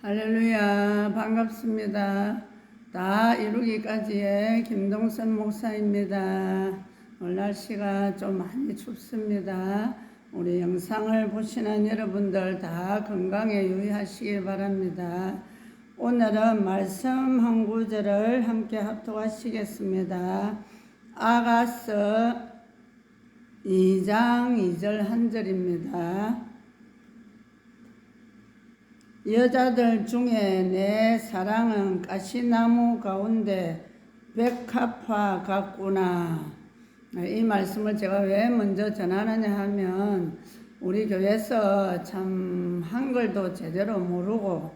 할렐루야, 반갑습니다. 다 이루기까지의 김동선 목사입니다. 오늘 날씨가 좀 많이 춥습니다. 우리 영상을 보시는 여러분들 다 건강에 유의하시길 바랍니다. 오늘은 말씀 한 구절을 함께 합독하시겠습니다. 아가서 2장 2절 1절입니다. 여자들 중에 내 사랑은 가시나무 가운데 백합화 같구나. 이 말씀을 제가 왜 먼저 전하느냐 하면 우리 교회에서 참 한글도 제대로 모르고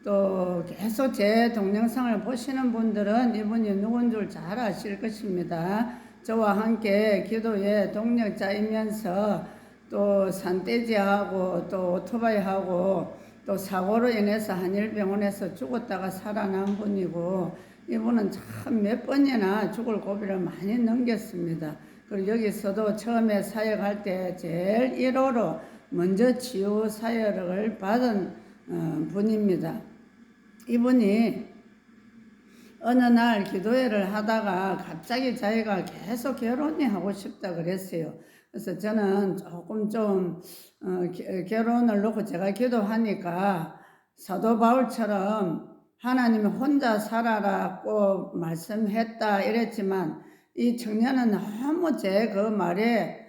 또 계속 제 동영상을 보시는 분들은 이분이 누군 줄 잘 아실 것입니다. 저와 함께 기도의 동력자이면서 또 산돼지하고 또 오토바이하고 또 사고로 인해서 한일병원에서 죽었다가 살아난 분이고, 이분은 참 몇 번이나 죽을 고비를 많이 넘겼습니다. 그리고 여기서도 처음에 사역할 때 제일 1호로 먼저 치유 사역을 받은 분입니다. 이분이 어느 날 기도회를 하다가 갑자기 자기가 계속 결혼이 하고 싶다 그랬어요. 그래서 저는 조금 좀 결혼을 놓고 제가 기도하니까 사도 바울처럼 하나님이 혼자 살아라고 말씀했다 이랬지만 이 청년은 너무 제 그 말에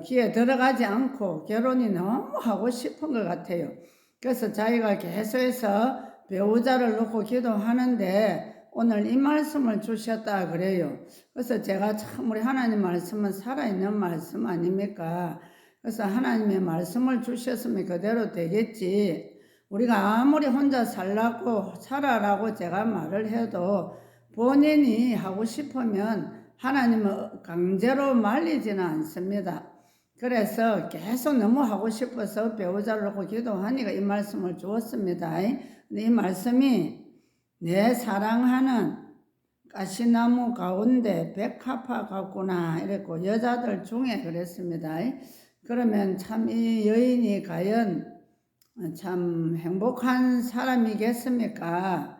귀에 들어가지 않고 결혼이 너무 하고 싶은 것 같아요. 그래서 자기가 계속해서 배우자를 놓고 기도하는데 오늘 이 말씀을 주셨다 그래요. 그래서 제가 참 우리 하나님 말씀은 살아있는 말씀 아닙니까? 그래서 하나님의 말씀을 주셨으면 그대로 되겠지. 우리가 아무리 혼자 살라고 제가 말을 해도 본인이 하고 싶으면 하나님은 강제로 말리지는 않습니다. 그래서 계속 너무 하고 싶어서 배우자를 놓고 기도하니까 이 말씀을 주었습니다. 근데 이 말씀이 내 사랑하는 가시나무 가운데 백합화 같구나 이랬고 여자들 중에 그랬습니다. 그러면 참 이 여인이 과연 참 행복한 사람이겠습니까?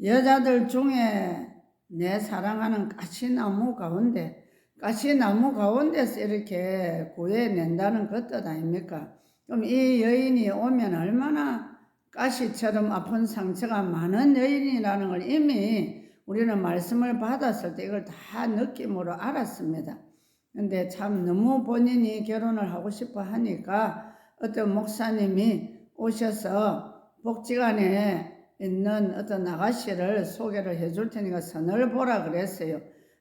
여자들 중에 내 사랑하는 가시나무 가운데서 이렇게 구해낸다는 그 뜻 아닙니까? 그럼 이 여인이 오면 얼마나 가시처럼 아픈 상처가 많은 여인이라는 걸 이미 우리는 말씀을 받았을 때 이걸 다 느낌으로 알았습니다. 근데 참 너무 본인이 결혼을 하고 싶어 하니까 어떤 목사님이 오셔서 복지관에 있는 어떤 아가씨를 소개를 해줄 테니까 선을 보라 그랬어요.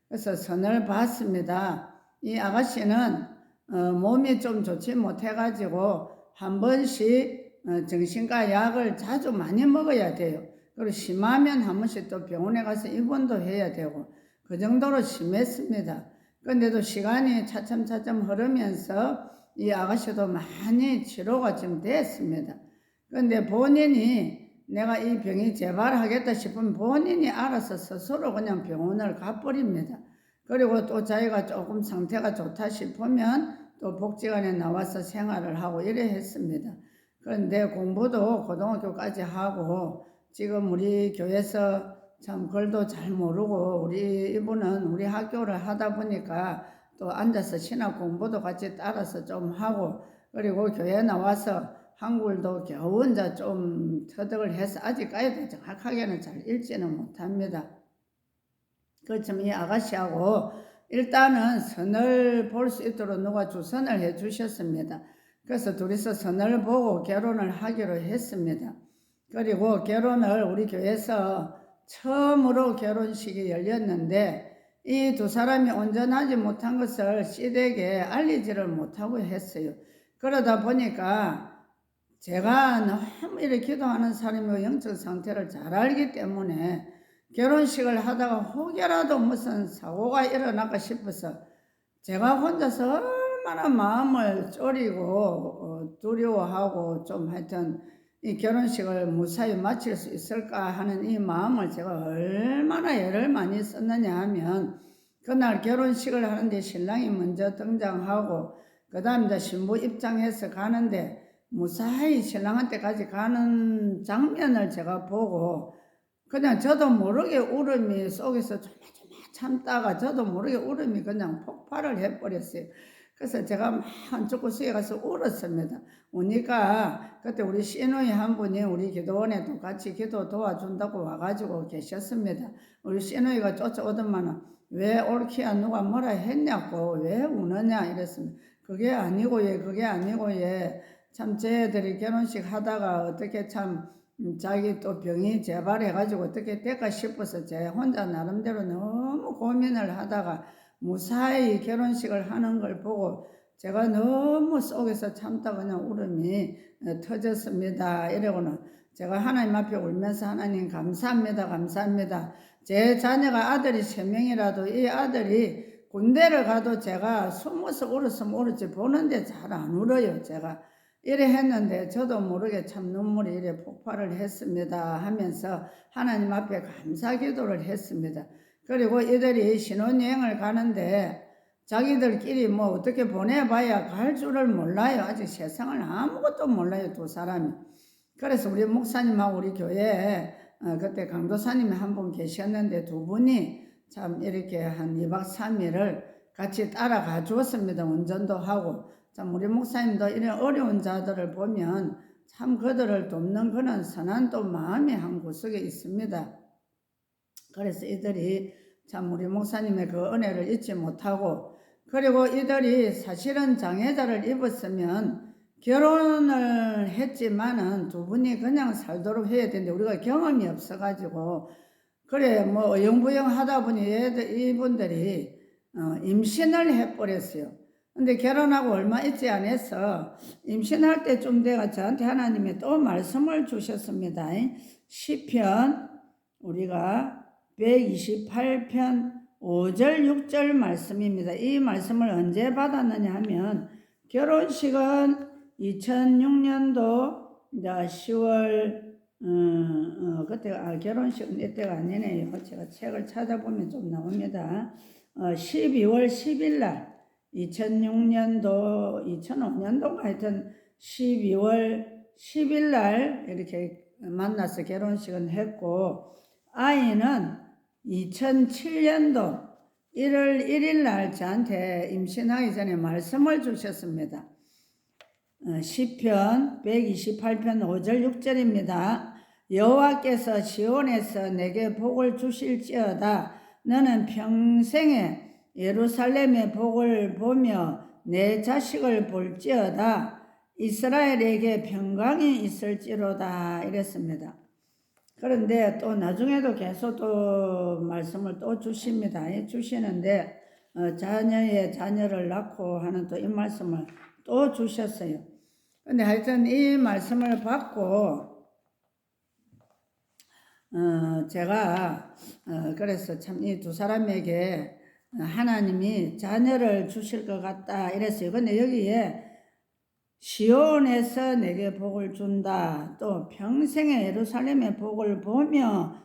그래서 선을 봤습니다. 이 아가씨는 몸이 좀 좋지 못해가지고 한 번씩 정신과 약을 자주 많이 먹어야 돼요. 그리고 심하면 한 번씩 또 병원에 가서 입원도 해야 되고 그 정도로 심했습니다. 그런데도 시간이 차츰 흐르면서 이 아가씨도 많이 치료가 좀 됐습니다. 그런데 본인이 내가 이 병이 재발하겠다 싶으면 본인이 알아서 스스로 그냥 병원을 가버립니다. 그리고 또 자기가 조금 상태가 좋다 싶으면 또 복지관에 나와서 생활을 하고 이래 했습니다. 그런데 공부도 고등학교까지 하고 지금 우리 교회에서 참 글도 잘 모르고 이분은 우리 학교를 하다 보니까 또 앉아서 신학 공부도 같이 따라서 좀 하고 그리고 교회에 나와서 한글도 겨우 이제 좀 터득을 해서 아직까지도 정확하게는 잘 읽지는 못합니다. 그렇지만 이 아가씨하고 일단은 선을 볼 수 있도록 누가 주선을 해 주셨습니다. 그래서 둘이서 선을 보고 결혼을 하기로 했습니다. 그리고 결혼을 우리 교회에서 처음으로 결혼식이 열렸는데 이 두 사람이 온전하지 못한 것을 시댁에 알리지를 못하고 했어요. 그러다 보니까 제가 너무 이렇게 기도하는 사람이고 영적 상태를 잘 알기 때문에 결혼식을 하다가 혹여라도 무슨 사고가 일어날까 싶어서 제가 혼자서 얼마나 마음을 졸이고 두려워하고 좀 하여튼 이 결혼식을 무사히 마칠 수 있을까 하는 이 마음을 제가 얼마나 애를 많이 썼느냐 하면 그날 결혼식을 하는데 신랑이 먼저 등장하고 그 다음 이제 신부 입장해서 가는데 무사히 신랑한테까지 가는 장면을 제가 보고 그냥 저도 모르게 울음이 속에서 조마조마 참다가 저도 모르게 울음이 그냥 폭발을 해버렸어요. 그래서 제가 막 한쪽구석에 가서 울었습니다. 우니까 그때 우리 시누이 한 분이 우리 기도원에도 같이 기도 도와준다고 와가지고 계셨습니다. 우리 시누이가 쫓아오더만은 왜 옳기야 누가 뭐라 했냐고 왜 우느냐 이랬습니다. 그게 아니고 예 그게 아니고 예 참 쟤들이 결혼식 하다가 어떻게 참 자기 또 병이 재발해가지고 어떻게 될까 싶어서 제 혼자 나름대로 너무 고민을 하다가 무사히 결혼식을 하는 걸 보고 제가 너무 속에서 참다 그냥 울음이 터졌습니다. 이러고는 제가 하나님 앞에 울면서 하나님 감사합니다. 감사합니다. 제 자녀가 아들이 3명이라도 이 아들이 군대를 가도 제가 숨어서 울었으면 울었지 보는데 잘 안 울어요. 제가 이래 했는데 저도 모르게 참 눈물이 이래 폭발을 했습니다 하면서 하나님 앞에 감사 기도를 했습니다. 그리고 이들이 신혼여행을 가는데 자기들끼리 뭐 어떻게 보내봐야 갈 줄을 몰라요. 아직 세상을 아무것도 몰라요. 두 사람이. 그래서 우리 목사님하고 우리 교회에 그때 강도사님이 한 분 계셨는데 두 분이 참 이렇게 한 2박 3일을 같이 따라가 주었습니다. 운전도 하고. 참 우리 목사님도 이런 어려운 자들을 보면 참 그들을 돕는 그런 선한 또 마음이 한 구석에 있습니다. 그래서 이들이 참 우리 목사님의 그 은혜를 잊지 못하고 그리고 이들이 사실은 장애자를 입었으면 결혼을 했지만은 두 분이 그냥 살도록 해야 되는데 우리가 경험이 없어가지고 그래 뭐 어영부영 하다 보니 이분들이 임신을 해버렸어요. 근데 결혼하고 얼마 있지 않아서 임신할 때쯤 돼가 저한테 하나님이 또 말씀을 주셨습니다. 시편 우리가 128편 5절 6절 말씀입니다. 이 말씀을 언제 받았느냐 하면 결혼식은 2006년도 10월 그때 결혼식은 이때가 아니네요. 제가 책을 찾아보면 좀 나옵니다. 12월 10일 날 2006년도 2005년도가 하여튼 12월 10일 날 이렇게 만나서 결혼식은 했고 아이는 2007년도 1월 1일 날 저한테 임신하기 전에 말씀을 주셨습니다. 시편 128편 5절 6절입니다. 여호와께서 시온에서 내게 복을 주실지어다. 너는 평생에 예루살렘의 복을 보며 내 자식을 볼지어다. 이스라엘에게 평강이 있을지로다 이랬습니다. 그런데 또 나중에도 계속 또 말씀을 또 주십니다. 주시는데 자녀의 자녀를 낳고 하는 또 이 말씀을 또 주셨어요. 근데 하여튼 이 말씀을 받고 제가 그래서 참 이 두 사람에게 하나님이 자녀를 주실 것 같다 이랬어요. 근데 여기에 시온에서 내게 복을 준다. 또 평생에 예루살렘의 복을 보며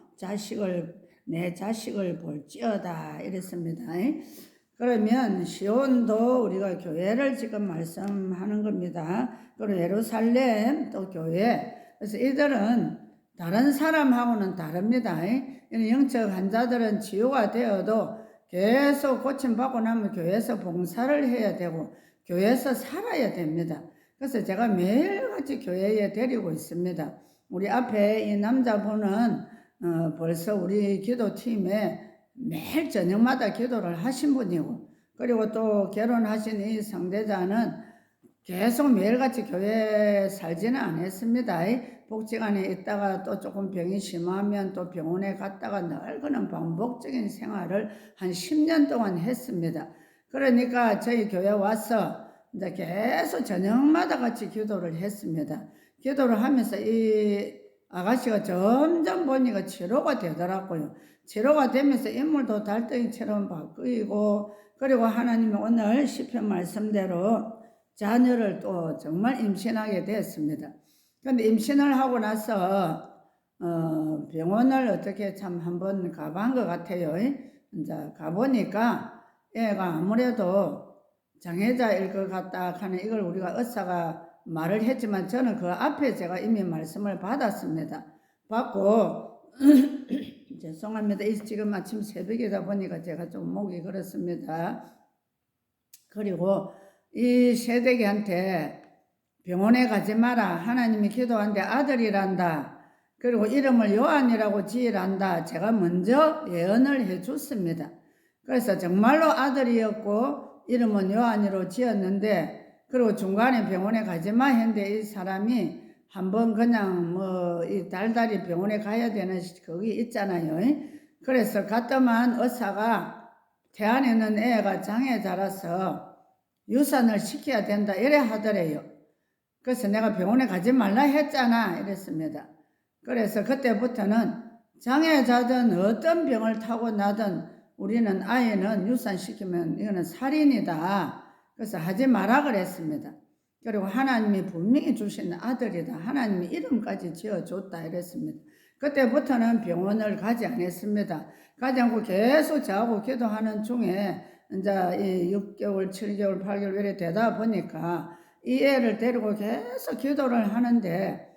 내 자식을 볼지어다 이랬습니다. 그러면 시온도 우리가 교회를 지금 말씀하는 겁니다. 그리고 예루살렘 또 교회. 그래서 이들은 다른 사람하고는 다릅니다. 영적 환자들은 치유가 되어도 계속 고침받고 나면 교회에서 봉사를 해야 되고 교회에서 살아야 됩니다. 그래서 제가 매일같이 교회에 데리고 있습니다. 우리 앞에 이 남자분은 벌써 우리 기도팀에 매일 저녁마다 기도를 하신 분이고 그리고 또 결혼하신 이 상대자는 계속 매일같이 교회에 살지는 않았습니다. 복지관에 있다가 또 조금 병이 심하면 또 병원에 갔다가 늘 그런 반복적인 생활을 한 10년 동안 했습니다. 그러니까 저희 교회 와서 이제 계속 저녁마다 같이 기도를 했습니다. 기도를 하면서 이 아가씨가 점점 보니까 치료가 되더라고요. 치료가 되면서 인물도 달덩이처럼 바뀌고 그리고 하나님이 오늘 시편 말씀대로 자녀를 또 정말 임신하게 됐습니다. 근데 임신을 하고 나서 병원을 어떻게 참 한번 가본 것 같아요. 이제 가보니까 애가 아무래도 장애자일 것 같다 하는 이걸 우리가 의사가 말을 했지만 저는 그 앞에 제가 이미 말씀을 받았습니다. 받고 죄송합니다. 지금 아침 새벽이다 보니까 제가 좀 목이 그렇습니다. 그리고 이 새댁이한테 병원에 가지 마라. 하나님이 기도한데 아들이란다. 그리고 이름을 요한이라고 지으란다. 제가 먼저 예언을 해줬습니다. 그래서 정말로 아들이었고 이름은 요한이로 지었는데, 그리고 중간에 병원에 가지 마 했는데 이 사람이 한번 그냥 이 달달이 병원에 가야 되는 거기 있잖아요. 그래서 갔더만 의사가 태안에 있는 애가 장애 자라서 유산을 시켜야 된다 이래 하더래요. 그래서 내가 병원에 가지 말라 했잖아 이랬습니다. 그래서 그때부터는 장애자든 어떤 병을 타고 나든 우리는 아이는 유산시키면 이거는 살인이다. 그래서 하지 마라 그랬습니다. 그리고 하나님이 분명히 주신 아들이다. 하나님이 이름까지 지어줬다 이랬습니다. 그때부터는 병원을 가지 않았습니다. 가지 않고 계속 저하고 기도하는 중에 이제 6개월, 7개월, 8개월 이렇게 되다 보니까 이 애를 데리고 계속 기도를 하는데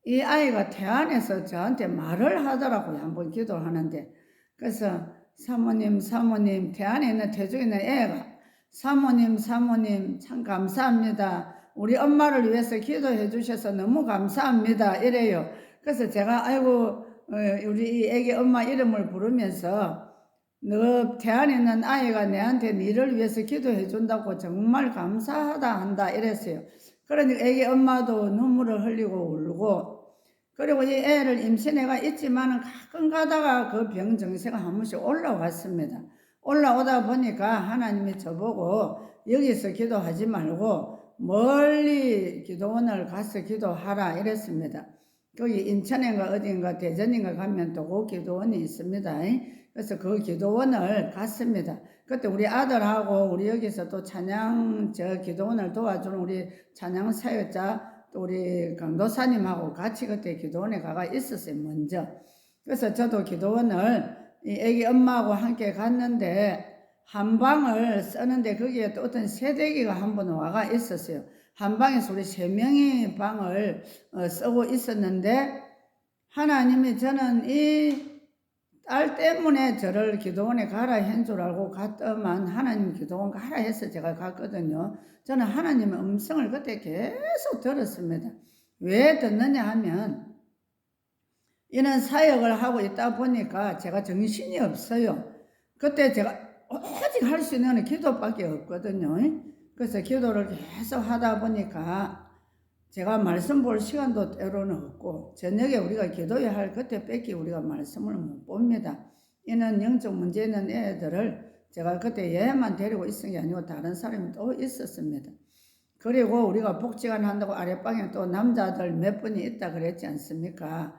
이 아이가 태안에서 저한테 말을 하더라고요. 한번 기도하는데. 그래서 사모님 태안에 있는 태중에 있는 애가 사모님 참 감사합니다. 우리 엄마를 위해서 기도해 주셔서 너무 감사합니다. 이래요. 그래서 제가 아이고 우리 이 애기 엄마 이름을 부르면서 너 태안에 있는 아이가 내한테 니를 위해서 기도해 준다고 정말 감사하다 한다 이랬어요. 그러니까 애기 엄마도 눈물을 흘리고 울고, 그리고 이 애를 임신해가 있지만은 가끔 가다가 그 병 증세가 한 번씩 올라왔습니다. 올라오다 보니까 하나님이 저보고 여기서 기도하지 말고 멀리 기도원을 가서 기도하라 이랬습니다. 거기 인천인가 어딘가 대전인가 가면 또 그 기도원이 있습니다. 그래서 그 기도원을 갔습니다. 그때 우리 아들하고 우리 여기서 또 찬양 기도원을 도와주는 우리 찬양 사역자 또 우리 강도사님하고 같이 그때 기도원에 가가 있었어요. 먼저. 그래서 저도 기도원을 이 애기 엄마하고 함께 갔는데 한 방을 쓰는데 거기에 또 어떤 새댁이가 한 번 와가 있었어요. 한 방에서 우리 3명이 방을 쓰고 있었는데 하나님이 저는 이 딸 때문에 저를 기도원에 가라 한 줄 알고 갔더만 하나님 기도원 가라 해서 제가 갔거든요. 저는 하나님의 음성을 그때 계속 들었습니다. 왜 듣느냐 하면 이런 사역을 하고 있다 보니까 제가 정신이 없어요. 그때 제가 오직 할 수 있는 건 기도밖에 없거든요. 그래서 기도를 계속 하다 보니까 제가 말씀 볼 시간도 때로는 없고 저녁에 우리가 기도해야 할 그때 뺏기 우리가 말씀을 못 봅니다. 이는 영적 문제 있는 애들을 제가 그때 얘만 데리고 있은 게 아니고 다른 사람이 또 있었습니다. 그리고 우리가 복지관 한다고 아랫방에 또 남자들 몇 분이 있다 그랬지 않습니까?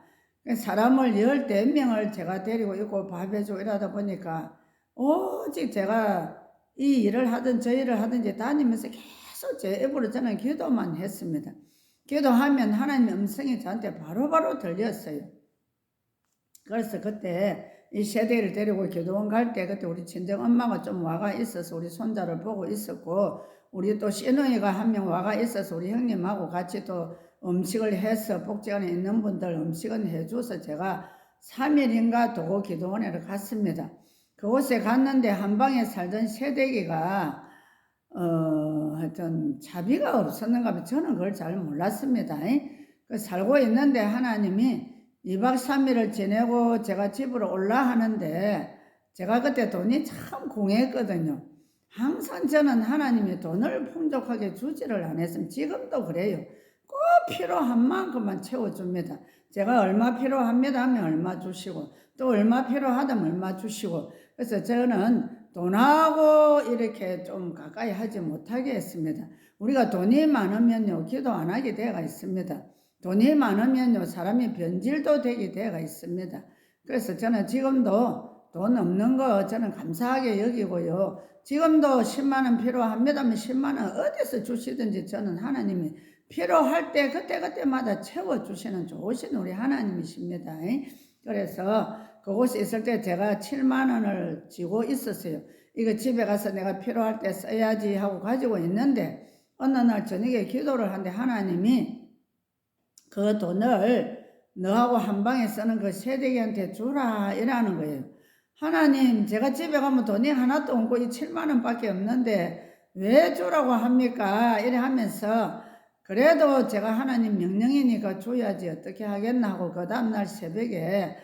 사람을 14명을 제가 데리고 있고 밥해주고 이러다 보니까 오직 제가 이 일을 하든 저 일을 하든지 다니면서 계속 제 입으로 저는 기도만 했습니다. 기도하면 하나님의 음성이 저한테 바로바로 들렸어요. 그래서 그때 이 세대를 데리고 기도원 갈 때 그때 우리 친정 엄마가 좀 와가 있어서 우리 손자를 보고 있었고 우리 또 시누이가 한 명 와가 있어서 우리 형님하고 같이 또 음식을 해서 복지관에 있는 분들 음식은 해줘서 제가 3일인가 도고 기도원에 갔습니다. 그곳에 갔는데 한 방에 살던 새댁이가 하여튼 자비가 없었는가 봐. 저는 그걸 잘 몰랐습니다. 그 살고 있는데 하나님이 2박 3일을 지내고 제가 집으로 올라 하는데 제가 그때 돈이 참 공했거든요. 항상 저는 하나님이 돈을 풍족하게 주지를 않았으면 지금도 그래요. 꼭 필요한 만큼만 채워줍니다. 제가 얼마 필요합니다 하면 얼마 주시고 또 얼마 필요하다면 얼마 주시고, 그래서 저는 돈하고 이렇게 좀 가까이 하지 못하게 했습니다. 우리가 돈이 많으면요 기도 안 하게 되어가 있습니다. 돈이 많으면요 사람이 변질도 되게 되어가 있습니다. 그래서 저는 지금도 돈 없는 거 저는 감사하게 여기고요. 지금도 10만원 필요합니다 하면 10만원 어디서 주시든지 저는 하나님이 필요할 때 그때마다 채워주시는 좋으신 우리 하나님이십니다. 그래서 그곳에 있을 때 제가 7만원을 쥐고 있었어요. 이거 집에 가서 내가 필요할 때 써야지 하고 가지고 있는데 어느 날 저녁에 기도를 하는데 하나님이 그 돈을 너하고 한 방에 쓰는 그 세대기한테 주라 이라는 거예요. 하나님, 제가 집에 가면 돈이 하나도 없고 이 7만 원밖에 없는데 왜 주라고 합니까? 이래 하면서 그래도 제가 하나님 명령이니까 줘야지 어떻게 하겠나 하고 그 다음날 새벽에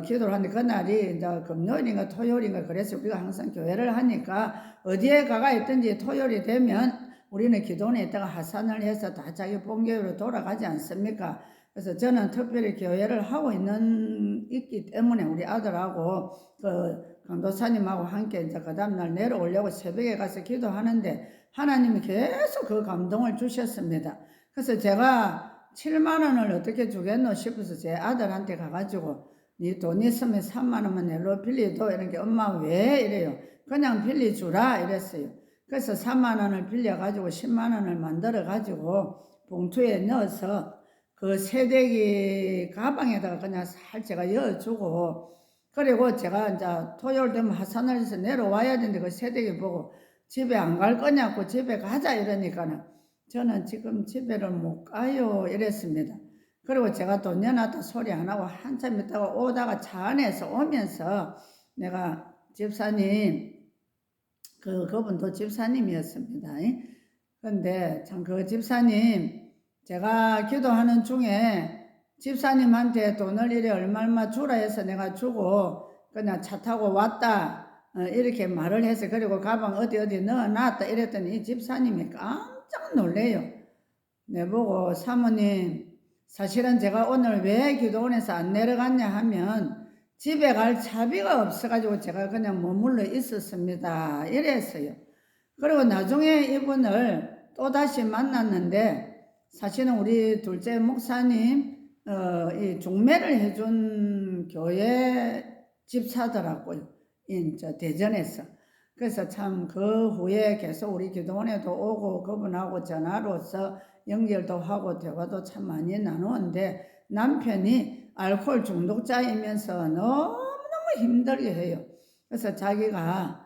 기도를 하는데 그날이 이제 금요일인가 토요일인가 그래서 우리가 항상 교회를 하니까 어디에 가가 있든지 토요일이 되면 우리는 기도원에 있다가 하산을 해서 다 자기 본교회로 돌아가지 않습니까? 그래서 저는 특별히 교회를 하고 있기 때문에 우리 아들하고 그 강도사님하고 함께 이제 그 다음날 내려오려고 새벽에 가서 기도하는데 하나님이 계속 그 감동을 주셨습니다. 그래서 제가 7만 원을 어떻게 주겠노 싶어서 제 아들한테 가가지고 네 돈 있으면 3만 원만 내로 빌려도 이렇게 엄마 왜 이래요. 그냥 빌려주라 이랬어요. 그래서 3만 원을 빌려가지고 10만 원을 만들어가지고 봉투에 넣어서 그 새댁이 가방에다가 그냥 살 제가 여주고 그리고 제가 이제 토요일 되면 하산을 해서 내려와야 되는데 그 새댁이 보고 집에 안 갈 거냐고 집에 가자 이러니까는 저는 지금 집에를 못 가요 이랬습니다. 그리고 제가 돈 내놨다 소리 안 하고 한참 있다가 오다가 차 안에서 오면서 내가 집사님 그분도 집사님이었습니다. 근데 참 그 집사님 제가 기도하는 중에 집사님한테 돈을 이래 얼마 주라 해서 내가 주고 그냥 차 타고 왔다 이렇게 말을 해서 그리고 가방 어디 넣어놨다 이랬더니 이 집사님이 깜짝 놀래요. 내보고 사모님 사실은 제가 오늘 왜 기도원에서 안 내려갔냐 하면 집에 갈 차비가 없어가지고 제가 그냥 머물러 있었습니다. 이랬어요. 그리고 나중에 이분을 또다시 만났는데 사실은 우리 둘째 목사님 이 중매를 해준 교회 집사더라고요. 대전에서. 그래서 참 그 후에 계속 우리 기도원에도 오고 그분하고 전화로서 연결도 하고 대화도 참 많이 나누는데 남편이 알코올 중독자이면서 너무너무 힘들게 해요. 그래서 자기가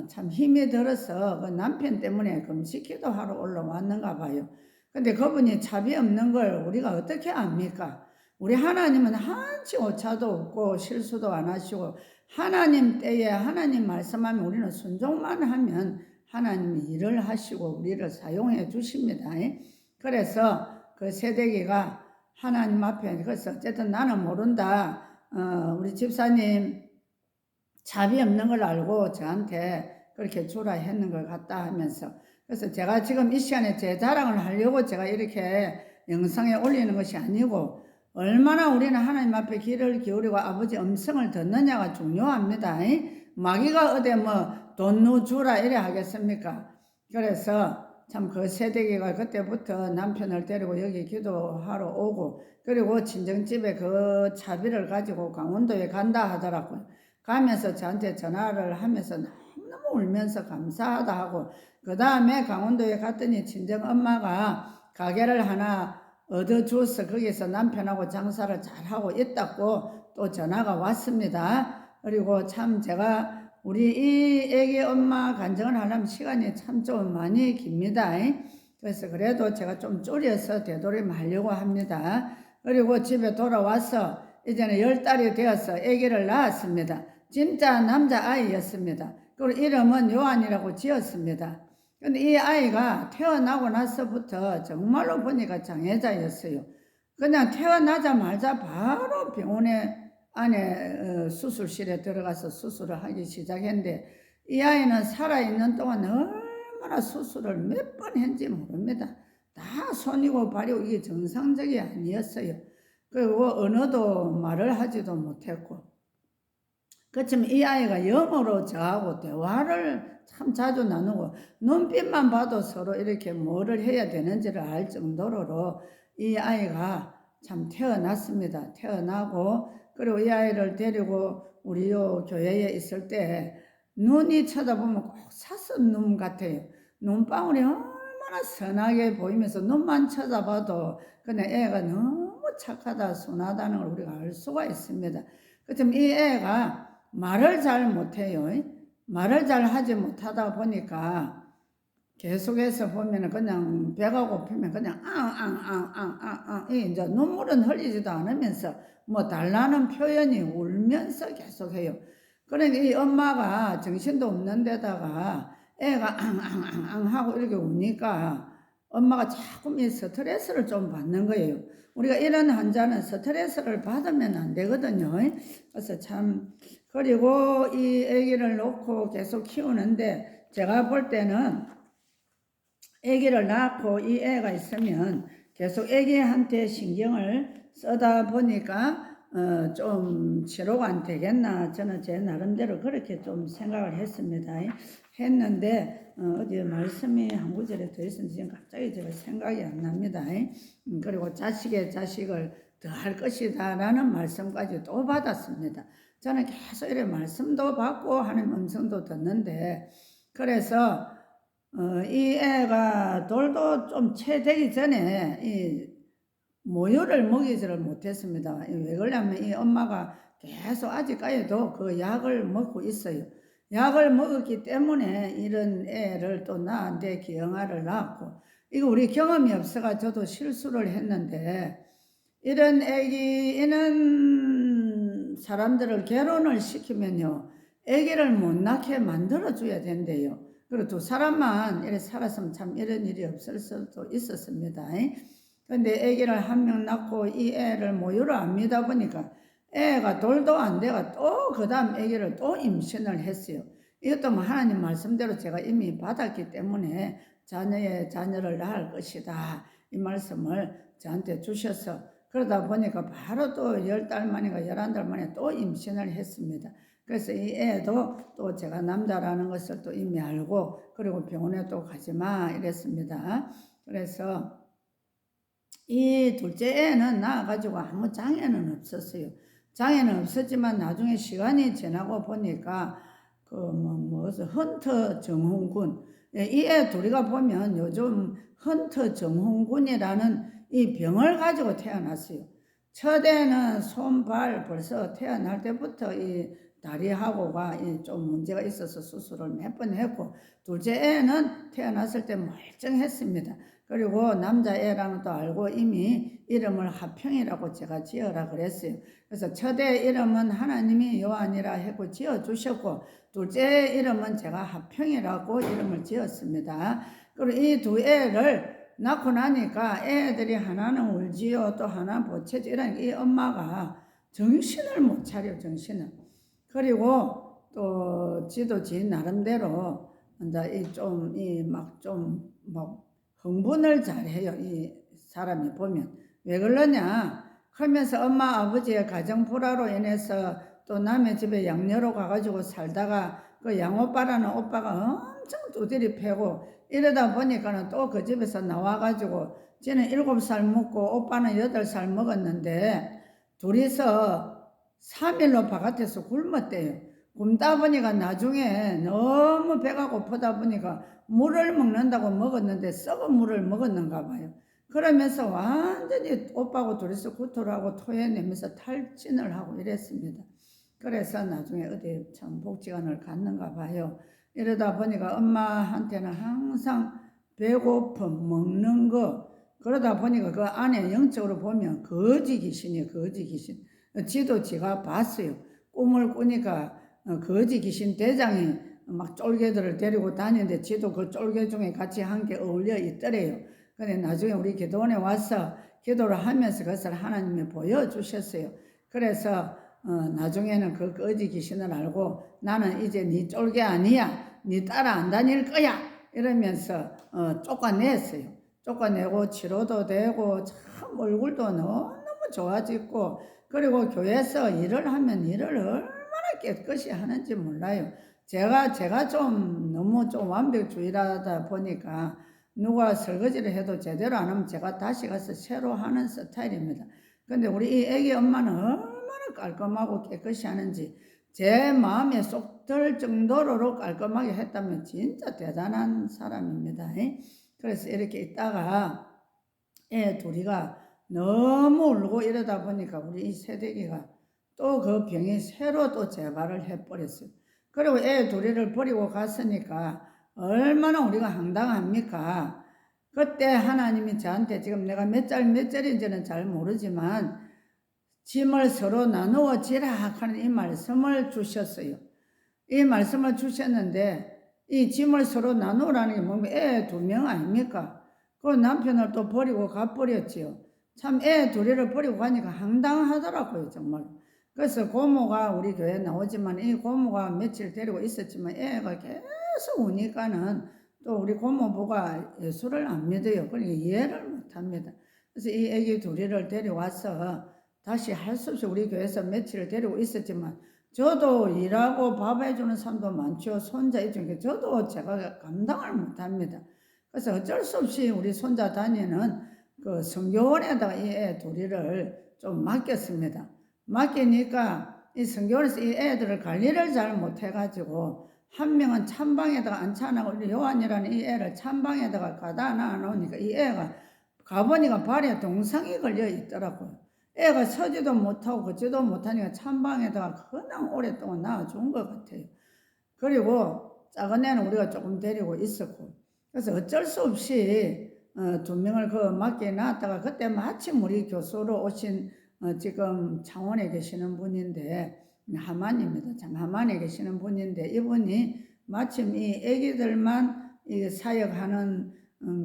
참 힘이 들어서 그 남편 때문에 금식기도 하러 올라왔는가 봐요. 근데 그분이 차비 없는 걸 우리가 어떻게 압니까? 우리 하나님은 한치 오차도 없고 실수도 안 하시고 하나님 때에 하나님 말씀하면 우리는 순종만 하면 하나님이 일을 하시고 우리를 사용해 주십니다. 그래서 그 새댁이가 하나님 앞에 그래서 어쨌든 나는 모른다. 우리 집사님 차비 없는 걸 알고 저한테 그렇게 주라 했는 걸 같다 하면서 그래서 제가 지금 이 시간에 제 자랑을 하려고 제가 이렇게 영상에 올리는 것이 아니고 얼마나 우리는 하나님 앞에 귀를 기울이고 아버지 음성을 듣느냐가 중요합니다. 마귀가 어디 돈 주라 이래 하겠습니까? 그래서 참 그 새댁이가 그때부터 남편을 데리고 여기 기도하러 오고 그리고 친정집에 그 차비를 가지고 강원도에 간다 하더라고요. 가면서 저한테 전화를 하면서 너무너무 울면서 감사하다 하고 그 다음에 강원도에 갔더니 친정엄마가 가게를 하나 얻어줘서 거기서 남편하고 장사를 잘하고 있다고 또 전화가 왔습니다. 그리고 참 제가 우리 이 애기 엄마 간증을 하려면 시간이 참 좀 많이 깁니다. 그래서 그래도 제가 좀 줄여서 되도록이면 하려고 합니다. 그리고 집에 돌아와서 이제는 10달이 되어서 아기를 낳았습니다. 진짜 남자아이였습니다. 그리고 이름은 요한이라고 지었습니다. 근데 이 아이가 태어나고 나서부터 정말로 보니까 장애자였어요. 그냥 태어나자마자 바로 병원에 안에 수술실에 들어가서 수술을 하기 시작했는데 이 아이는 살아있는 동안 얼마나 수술을 몇 번 했는지 모릅니다. 다 손이고 발이고 이게 정상적이 아니었어요. 그리고 언어도 말을 하지도 못했고 그렇지만 이 아이가 영어로 저하고 대화를 참 자주 나누고 눈빛만 봐도 서로 이렇게 뭐를 해야 되는지를 알 정도로 이 아이가 참 태어났습니다. 태어나고 그리고 이 아이를 데리고 우리 요 교회에 있을 때 눈이 쳐다보면 꼭 사슴 눈 같아요. 눈방울이 얼마나 선하게 보이면서 눈만 쳐다봐도 그냥 애가 너무 착하다 순하다는 걸 우리가 알 수가 있습니다. 그렇지만 이 애가 말을 잘 못해요. 말을 잘 하지 못하다 보니까 계속해서 보면은 그냥 배가 고프면 그냥 앙앙앙앙앙앙 이제 눈물은 흘리지도 않으면서 뭐 달라는 표현이 울면서 계속해요. 그러니까 이 엄마가 정신도 없는 데다가 애가 앙앙앙앙 하고 이렇게 우니까 엄마가 자꾸 이 스트레스를 좀 받는 거예요. 우리가 이런 환자는 스트레스를 받으면 안 되거든요. 그래서 참, 그리고 이 아기를 놓고 계속 키우는데 제가 볼 때는 아기를 낳고 이 애가 있으면 계속 아기한테 신경을 쓰다 보니까 좀 치료가 안 되겠나 저는 제 나름대로 그렇게 좀 생각을 했습니다. 했는데 어디 말씀이 한 구절에 더 있었는지 지금 갑자기 제가 생각이 안 납니다. 그리고 자식의 자식을 더 할 것이다 라는 말씀까지 또 받았습니다. 저는 계속 이렇게 말씀도 받고 하는 음성도 듣는데 그래서 이 애가 돌도 좀 채 되기 전에 이 모유를 먹이지를 못했습니다. 왜 그러냐면 이 엄마가 계속 아직까지도 그 약을 먹고 있어요. 약을 먹었기 때문에 이런 애를 또 나한테 기형아를 낳았고 이거 우리 경험이 없어가 저도 실수를 했는데 이런 이런 사람들을 결혼을 시키면요 애기를 못 낳게 만들어 줘야 된대요. 그리고 두 사람만 이렇게 살았으면 참 이런 일이 없을 수도 있었습니다. 근데 아기를 한 명 낳고 이 애를 모유를 안 미다 보니까 애가 돌도 안 돼가 또 그 다음 아기를 또 임신을 했어요. 이것도 뭐 하나님 말씀대로 제가 이미 받았기 때문에 자녀를 낳을 것이다. 이 말씀을 저한테 주셔서 그러다 보니까 바로 또 10달 만인가 11달 만에 또 임신을 했습니다. 그래서 이 애도 또 제가 남자라는 것을 또 이미 알고 그리고 병원에 또 가지마 이랬습니다. 그래서 이 둘째 애는 낳아가지고 아무 장애는 없었어요. 장애는 없었지만 나중에 시간이 지나고 보니까 헌터 정홍군 이 애 둘이가 보면 요즘 헌터 정홍군이라는 이 병을 가지고 태어났어요. 첫 애는 손발 벌써 태어날 때부터 이 다리하고가 좀 문제가 있어서 수술을 몇 번 했고 둘째 애는 태어났을 때 멀쩡했습니다. 그리고 남자애라는 또 알고 이미 이름을 하평이라고 제가 지어라 그랬어요. 그래서 첫애 이름은 하나님이 요한이라 했고 지어주셨고 둘째 이름은 제가 하평이라고 이름을 지었습니다. 그리고 이 두 애를 낳고 나니까 애들이 하나는 울지요 또 하나는 보채지 이러니까 이 엄마가 정신을 못 차려 정신을. 그리고 또 지도 지 나름대로 이제 막 흥분을 잘해요. 이 사람이 보면. 왜 그러냐? 하면서 엄마 아버지의 가정 불화로 인해서 또 남의 집에 양녀로 가가지고 살다가 그 양오빠라는 오빠가 엄청 두드리 패고 이러다 보니까는 또 그 집에서 나와가지고 쟤는 7살 먹고 오빠는 8살 먹었는데 둘이서 3일로 바깥에서 굶었대요. 굶다 보니까 나중에 너무 배가 고프다 보니까 물을 먹는다고 먹었는데 썩은 물을 먹었는가 봐요. 그러면서 완전히 오빠하고 둘이서 구토를 하고 토해내면서 탈진을 하고 이랬습니다. 그래서 나중에 어디 참 복지관을 갔는가 봐요. 이러다 보니까 엄마한테는 항상 배고픔, 먹는 거 그러다 보니까 그 안에 영적으로 보면 거지 귀신이에요. 거지 귀신. 지도 지가 봤어요. 꿈을 꾸니까 거지 귀신 대장이 막 쫄개들을 데리고 다니는데 지도 그 쫄개 중에 같이 함께 어울려 있더래요. 근데 나중에 우리 기도원에 와서 기도를 하면서 그것을 하나님이 보여주셨어요. 그래서 나중에는 그 거지 귀신을 알고 나는 이제 네 쫄개 아니야. 네 따라 안 다닐 거야. 이러면서 쫓아냈어요. 쫓아내고 치료도 되고 참 얼굴도 너무 좋아졌고 그리고 교회에서 일을 하면 일을 얼마나 깨끗이 하는지 몰라요. 제가 좀 너무 좀 완벽주의라다 보니까 누가 설거지를 해도 제대로 안 하면 제가 다시 가서 새로 하는 스타일입니다. 근데 우리 이 애기 엄마는 얼마나 깔끔하고 깨끗이 하는지 제 마음에 쏙 들 정도로 깔끔하게 했다면 진짜 대단한 사람입니다. 그래서 이렇게 있다가 애 둘이가 너무 울고 이러다 보니까 우리 이 새댁이가 또 그 병이 새로 또 재발을 해버렸어요. 그리고 애 둘이를 버리고 갔으니까 얼마나 우리가 황당합니까? 그때 하나님이 저한테 지금 내가 몇 절인지는 잘 모르지만 짐을 서로 나누어 지라 하는 이 말씀을 주셨어요. 이 말씀을 주셨는데 이 짐을 서로 나누라는 게 뭡니까? 애 2명 아닙니까? 그 남편을 또 버리고 가버렸지요. 참 애 둘이를 버리고 가니까 황당하더라고요, 정말. 그래서 고모가 우리 교회에 나오지만 이 고모가 며칠 데리고 있었지만 애가 계속 우니까는 또 우리 고모부가 예수를 안 믿어요. 그러니까 이해를 못합니다. 그래서 이 애기 둘이를 데려와서 다시 할 수 없이 우리 교회에서 며칠을 데리고 있었지만 저도 일하고 밥 해주는 사람도 많죠. 손자 입장에 저도 제가 감당을 못합니다. 그래서 어쩔 수 없이 우리 손자 다니는 그 성교원에다가 이 애 둘이를 좀 맡겼습니다. 맡기니까 이 성교원에서 이 애들을 관리를 잘 못해가지고 한 명은 찬방에다가 앉혀놓고 우리 요한이라는 이 애를 찬방에다가 가다 놔놓으니까 이 애가 가보니까 발에 동상이 걸려 있더라고요. 애가 서지도 못하고 걷지도 못하니까 찬방에다가 그냥 오랫동안 놔준 것 같아요. 그리고 작은 애는 우리가 조금 데리고 있었고 그래서 어쩔 수 없이 2명을 그 맡겨놨다가 그때 마침 우리 교수로 오신 지금 창원에 계시는 분인데 하만입니다. 참 하만에 계시는 분인데 이분이 마침 이 애기들만 이 사역하는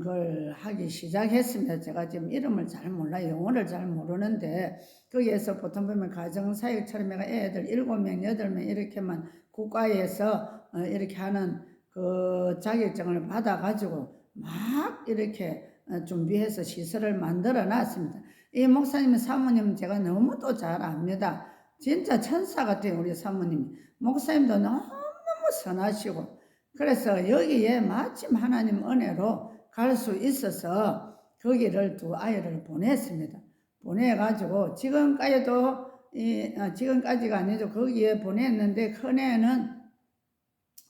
걸 하기 시작했습니다. 제가 지금 이름을 잘 몰라요. 영어를 잘 모르는데 거기에서 보통 보면 가정사역처럼 애들 7명, 8명 이렇게만 국가에서 이렇게 하는 그 자격증을 받아가지고 막 이렇게 준비해서 시설을 만들어 놨습니다. 이 목사님 사모님 제가 너무 또 잘 압니다. 진짜 천사 같아요. 우리 사모님. 목사님도 너무 선하시고 그래서 여기에 마침 하나님 은혜로 갈 수 있어서 거기를 2 아이를 보냈습니다. 보내가지고 지금까지도 지금까지가 아니죠. 거기에 보냈는데 큰애는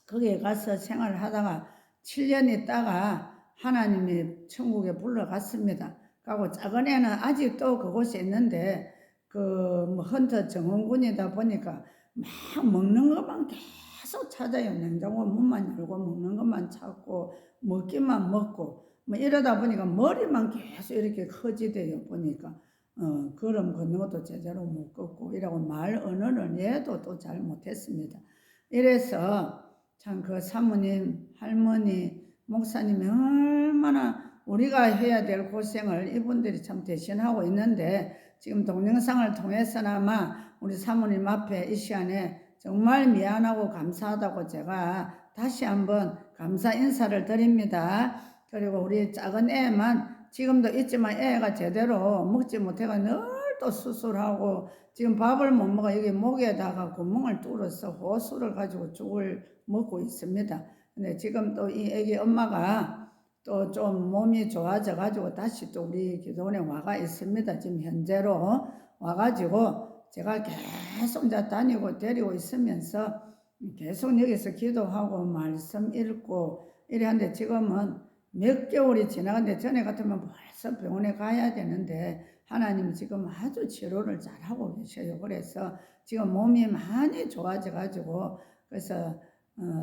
거기에 가서 생활을 하다가 7년 있다가 하나님이 천국에 불러갔습니다. 가고 작은 애는 아직도 그곳에 있는데 그 헌터 정원군이다 보니까 막 먹는 것만 계속 찾아요. 냉장고 문만 열고 먹는 것만 찾고 먹기만 먹고 뭐 이러다 보니까 머리만 계속 이렇게 커지대요. 보니까 걸음 걷는 것도 제대로 못 걷고 이라고 말 언어는 얘도 또 잘 못했습니다. 이래서 참 그 사모님, 할머니, 목사님이 얼마나 우리가 해야 될 고생을 이분들이 참 대신하고 있는데 지금 동영상을 통해서나마 우리 사모님 앞에 이 시간에 정말 미안하고 감사하다고 제가 다시 한번 감사 인사를 드립니다. 그리고 우리 작은 애만 지금도 있지만 애가 제대로 먹지 못해가 늘 또 수술하고 지금 밥을 못 먹어 여기 목에다가 구멍을 뚫어서 호수를 가지고 죽을 먹고 있습니다. 근데 지금 또 이 애기 엄마가 또 좀 몸이 좋아져 가지고 다시 또 우리 기도원에 와가 있습니다. 지금 현재로 와가지고 제가 계속 이제 다니고 데리고 있으면서 계속 여기서 기도하고 말씀 읽고 이래 하는데 지금은 몇 개월이 지나갔는데 전에 같으면 벌써 병원에 가야 되는데 하나님 지금 아주 치료를 잘하고 계셔요. 그래서 지금 몸이 많이 좋아져 가지고 그래서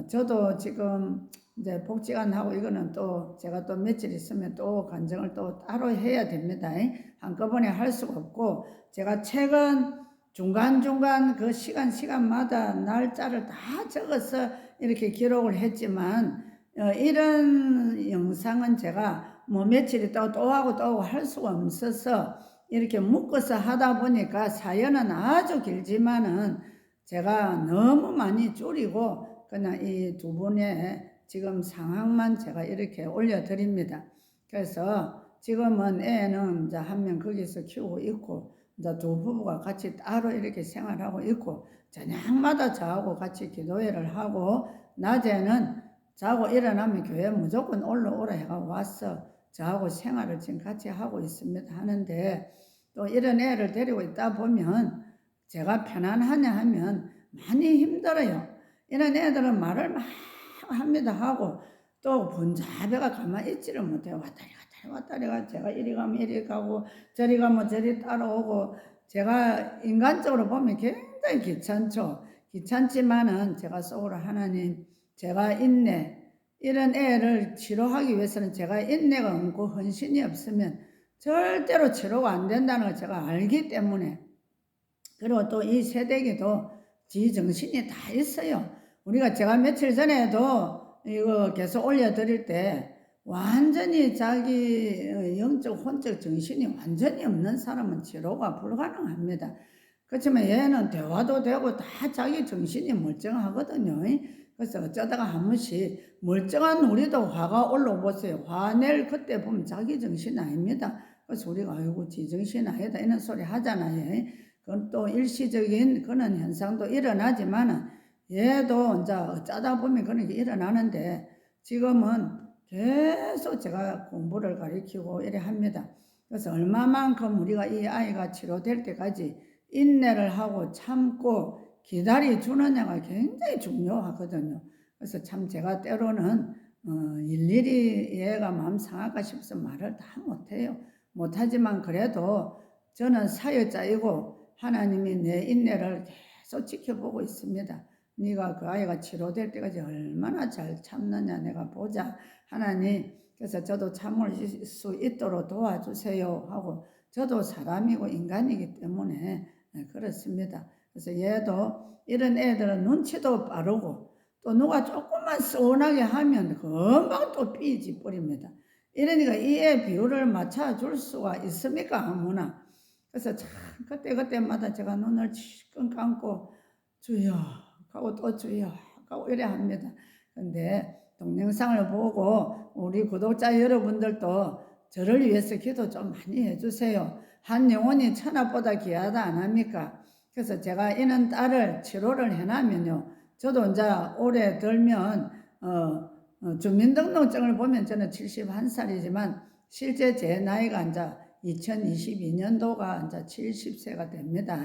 저도 지금 이제 복지관하고 이거는 또 제가 또 며칠 있으면 또 간증을 또 따로 해야 됩니다. 한꺼번에 할 수가 없고 제가 최근 중간중간 그 시간마다 날짜를 다 적어서 이렇게 기록을 했지만 이런 영상은 제가 뭐 며칠 있다가 또 하고 할 수가 없어서 이렇게 묶어서 하다 보니까 사연은 아주 길지만은 제가 너무 많이 줄이고 그냥 이 2분의 지금 상황만 제가 이렇게 올려드립니다. 그래서 지금은 애는 이제 1명 거기서 키우고 있고 이제 2 부부가 같이 따로 이렇게 생활하고 있고 저녁마다 저하고 같이 기도회를 하고 낮에는 자고 일어나면 교회 무조건 올라오라 해가 와서 저하고 생활을 지금 같이 하고 있습니다. 하는데 또 이런 애를 데리고 있다 보면 제가 편안하냐 하면 많이 힘들어요. 이런 애들은 말을 막 합니다. 하고 또 분자배가 가만히 있지를 못해요. 왔다리가 제가 이리 가면 이리 가고 저리 가면 저리 따라오고 제가 인간적으로 보면 굉장히 귀찮죠. 귀찮지만은 제가 속으로 하나님 제가 있네. 이런 애를 치료하기 위해서는 제가 인내가 없고 헌신이 없으면 절대로 치료가 안 된다는 걸 제가 알기 때문에, 그리고 또 이 세대기도 지정신이 다 있어요. 우리가 제가 며칠 전에도 이거 계속 올려드릴 때 완전히 자기 영적 혼적 정신이 완전히 없는 사람은 치료가 불가능합니다. 그렇지만 얘는 대화도 되고 다 자기 정신이 멀쩡하거든요. 그래서 어쩌다가 한 번씩 멀쩡한 우리도 화가 올라오보세요. 화낼 그때 보면 자기 정신 아닙니다. 그래서 우리가 아이고 지정신 아니다 이런 소리 하잖아요. 그건 또 일시적인 그런 현상도 일어나지만은 얘도 이제 어쩌다 보면 그런 게 일어나는데, 지금은 계속 제가 공부를 가르치고 이래 합니다. 그래서 얼마만큼 우리가 이 아이가 치료될 때까지 인내를 하고 참고 기다려주느냐가 굉장히 중요하거든요. 그래서 참 제가 때로는 일일이 얘가 마음 상할까 싶어서 말을 다 못해요. 못하지만 그래도 저는 사역자이고 하나님이 내 인내를 계속 지켜보고 있습니다. 네가 그 아이가 치료될 때까지 얼마나 잘 참느냐 내가 보자. 하나님, 그래서 저도 참을 수 있도록 도와주세요 하고, 저도 사람이고 인간이기 때문에 그렇습니다. 그래서 얘도 이런 애들은 눈치도 빠르고 또 누가 조금만 서운하게 하면 금방 또 삐지 버립니다. 이러니까 이 애 비율을 맞춰줄 수가 있습니까? 아무나. 그래서 참 그때마다 제가 눈을 지끈 감고 주여 하고 또 주여 하고 이래 합니다. 근데 동영상을 보고 우리 구독자 여러분들도 저를 위해서 기도 좀 많이 해주세요. 한 영혼이 천하보다 귀하다 안 합니까? 그래서 제가 이런 딸을 치료를 해놔면요, 저도 이제 올해 들면 주민등록증을 보면 저는 71살이지만 실제 제 나이가 이제 2022년도가 이제 70세가 됩니다.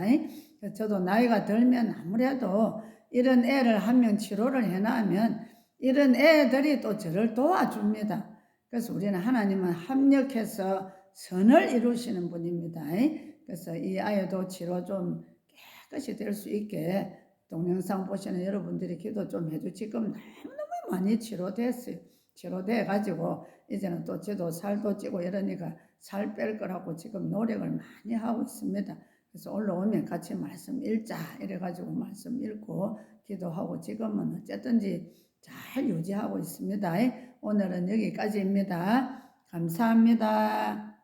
저도 나이가 들면 아무래도 이런 애를 한 명 치료를 해놔면 이런 애들이 또 저를 도와줍니다. 그래서 우리는 하나님은 합력해서 선을 이루시는 분입니다. 그래서 이 아이도 치료 좀 깨끗이 될 수 있게 동영상 보시는 여러분들이 기도 좀 해주시고, 지금 너무너무 많이 치료됐어요. 치료돼가지고 이제는 또 저도 살도 찌고 이러니까 살 뺄 거라고 지금 노력을 많이 하고 있습니다. 그래서 올라오면 같이 말씀 읽자 이래가지고 말씀 읽고 기도하고 지금은 어쨌든지 잘 유지하고 있습니다. 오늘은 여기까지입니다. 감사합니다.